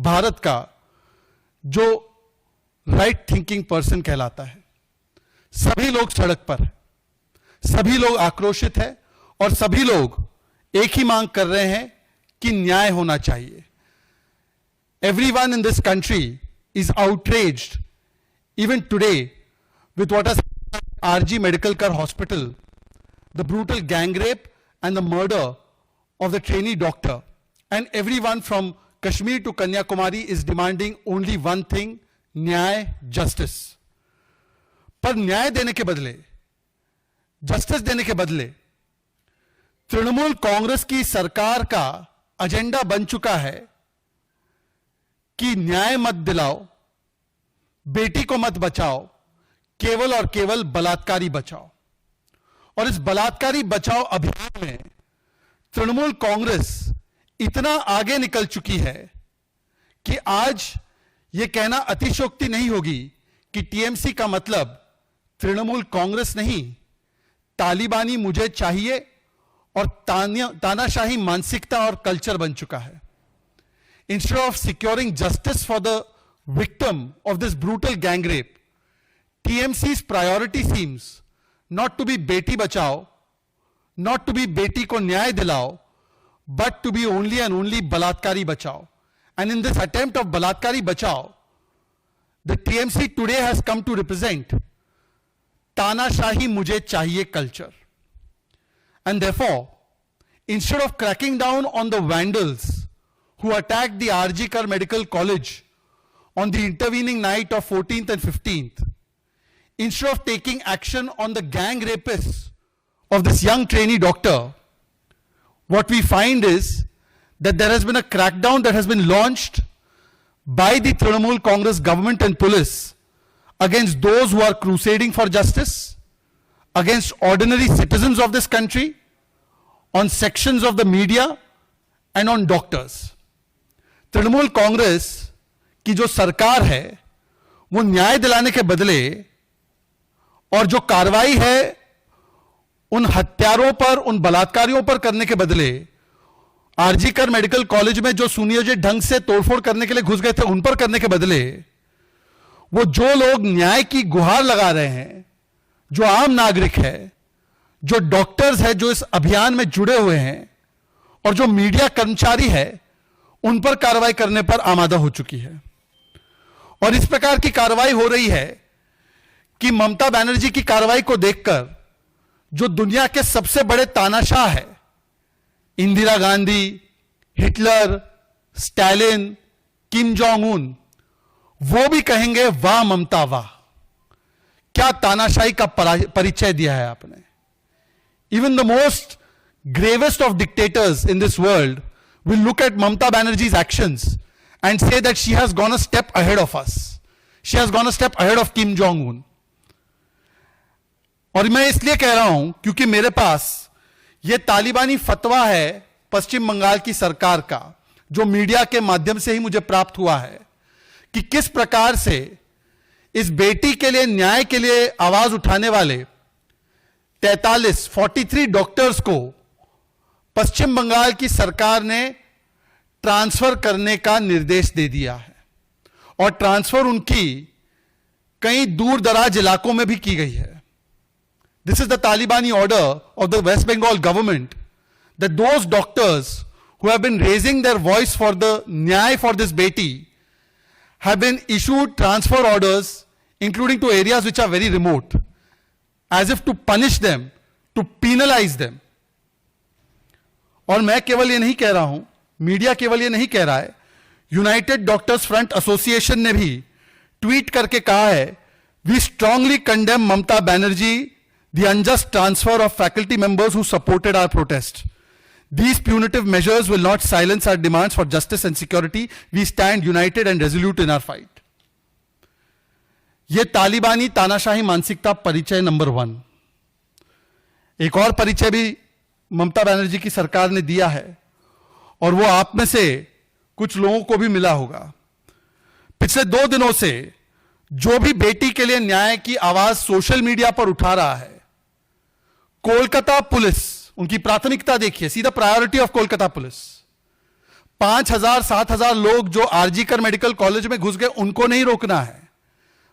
भारत का जो right thinking person कहलाता है। सभी लोग सड़क पर हैं, सभी लोग आक्रोशित हैं और सभी लोग एक ही मांग कर रहे हैं कि न्याय होना चाहिए। Everyone in this country is outraged even today with what has happened at RG Medical Care Hospital, the brutal gang rape and the murder of the trainee doctor. And everyone from Kashmir to Kanyakumari is demanding only one thing, न्याय, justice. पर न्याय देने के बदले, justice देने के बदले तृणमूल कांग्रेस की सरकार का एजेंडा बन चुका है कि न्याय मत दिलाओ, बेटी को मत बचाओ, केवल और केवल बलात्कारी बचाओ। और इस बलात्कारी बचाओ अभियान में तृणमूल कांग्रेस इतना आगे निकल चुकी है कि आज यह कहना अतिशयोक्ति नहीं होगी कि टीएमसी का मतलब तृणमूल कांग्रेस नहीं, तालिबानी मुझे चाहिए और तानाशाही मानसिकता और कल्चर बन चुका है। Instead of securing justice for the victim of this brutal gang rape, TMC's priority seems not to be beti bachao, not to be beti ko nyay dilao, but to be only and only balatkari bachao. And in this attempt of balatkari bachao, the TMC today has come to represent तानाशाही मुझे चाहिए culture. And therefore, instead of cracking down on the vandals who attacked the RG Kar Medical College on the intervening night of 14th and 15th, instead of taking action on the gang rapists of this young trainee doctor, what we find is that there has been a crackdown that has been launched by the Trinamool Congress government and police against those who are crusading for justice, against ordinary citizens of this country, on sections of the media and on doctors. Trinamool Congress की जो सरकार है वो न्याय दिलाने के बदले और जो कार्रवाई है उन हत्यारों पर, उन बलात्कारियों पर करने के बदले आरजी कर मेडिकल कॉलेज में जो सुनियोजित ढंग से तोड़फोड़ करने के लिए घुस गए थे उन पर करने के बदले वो जो लोग न्याय की गुहार लगा रहे हैं, जो आम नागरिक है, जो डॉक्टर्स है, जो इस अभियान में जुड़े हुए हैं और जो मीडिया कर्मचारी है, उन पर कार्रवाई करने पर आमादा हो चुकी है। और इस प्रकार की कार्रवाई हो रही है कि ममता बनर्जी की कार्रवाई को देखकर जो दुनिया के सबसे बड़े तानाशाह है, Indira Gandhi, Hitler, Stalin, Kim Jong Un, वो भी कहेंगे वाह ममता वाह, क्या तानाशाही का परिचय दिया है आपने। Even the most gravest of dictators in this world will look at Mamata Banerjee's actions and say that she has gone a step ahead of us. She has gone a step ahead of Kim Jong-un. और मैं इसलिए कह रहा हूं क्योंकि मेरे पास यह तालिबानी फतवा है पश्चिम बंगाल की सरकार का, जो मीडिया के माध्यम से ही मुझे प्राप्त हुआ है कि किस प्रकार से इस बेटी के लिए, न्याय के लिए आवाज उठाने वाले 43 डॉक्टर्स को पश्चिम बंगाल की सरकार ने ट्रांसफर करने का निर्देश दे दिया है और ट्रांसफर उनकी कई दूर दराज इलाकों में भी की गई है। This is the Talibani order of the West Bengal government that those doctors who have been raising their voice for the nyay for this beti have been issued transfer orders including two areas which are very remote, as if to punish them, to penalize them. और मैं केवल ये नहीं कह रहा हूं, media केवल ये नहीं कह रहा है, यूनाइटेड डॉक्टर्स फ्रंट एसोसिएशन ने भी ट्वीट करके कहा है, we strongly condemn Mamata Banerjee the unjust transfer of faculty members who supported our protest. These punitive measures will not silence our demands for justice and security. We stand united and resolute in our fight. यह तालिबानी तानाशाही मानसिकता परिचय number 1। एक और परिचय भी ममता बनर्जी की सरकार ने दिया है और वो आप में से कुछ लोगों को भी मिला होगा। पिछले 2 दिनों से जो भी बेटी के लिए न्याय की आवाज सोशल मीडिया पर उठा रहा है, कोलकाता पुलिस, उनकी प्राथमिकता देखिए, see the priority of Kolkata police. 5,000 7,000 लोग जो आरजीकर मेडिकल कॉलेज में घुस गए उनको नहीं रोकना है,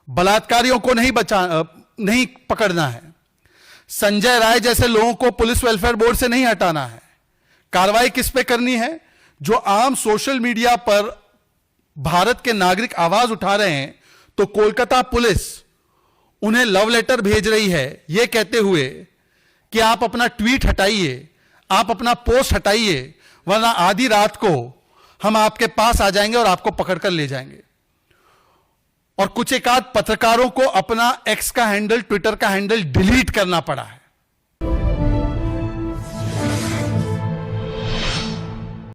बलात्कारियों को नहीं पकड़ना है, संजय राय जैसे लोगों को पुलिस वेलफेयर बोर्ड से नहीं हटाना है। कार्रवाई किस पे करनी है? जो आम सोशल मीडिया पर भारत के नागरिक आवाज उठा रहे हैं, तो कोलकाता पुलिस उन्हें लव लेटर भेज रही है यह कहते हुए कि आप अपना ट्वीट हटाइए, आप अपना पोस्ट हटाइए, वरना आधी रात को हम आपके पास आ जाएंगे और आपको पकड़कर ले जाएंगे। और कुछ एक आध पत्रकारों को अपना एक्स का हैंडल, ट्विटर का हैंडल डिलीट करना पड़ा है।